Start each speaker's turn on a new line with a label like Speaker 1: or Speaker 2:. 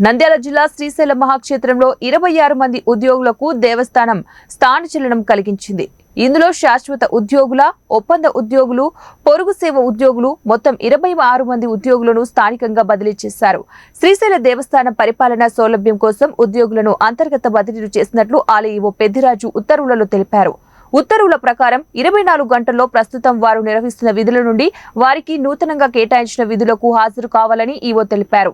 Speaker 1: నంద్యాల జిల్లా శ్రీశైల మహాక్షేత్రంలో 26 మంది ఉద్యోగులకు దేవస్థానం స్థానచలనం కలిగించింది. ఇందులో శాశ్వత ఉద్యోగుల, ఒప్పంద ఉద్యోగులు, పొరుగు సేవ ఉద్యోగులు మొత్తం 26 మంది ఉద్యోగులను స్థానికంగా బదిలీ చేశారు. శ్రీశైల దేవస్థానం పరిపాలనా సౌలభ్యం కోసం ఉద్యోగులను అంతర్గత బదిలీలు చేసినట్లు ఆలయ ఈవో పెద్దిరాజు ఉత్తర్వులలో తెలిపారు. ఉత్తర్వుల ప్రకారం 24 గంటల్లో ప్రస్తుతం వారు నిర్వహిస్తున్న విధుల నుండి వారికి నూతనంగా కేటాయించిన విధులకు హాజరు కావాలని ఈవో తెలిపారు.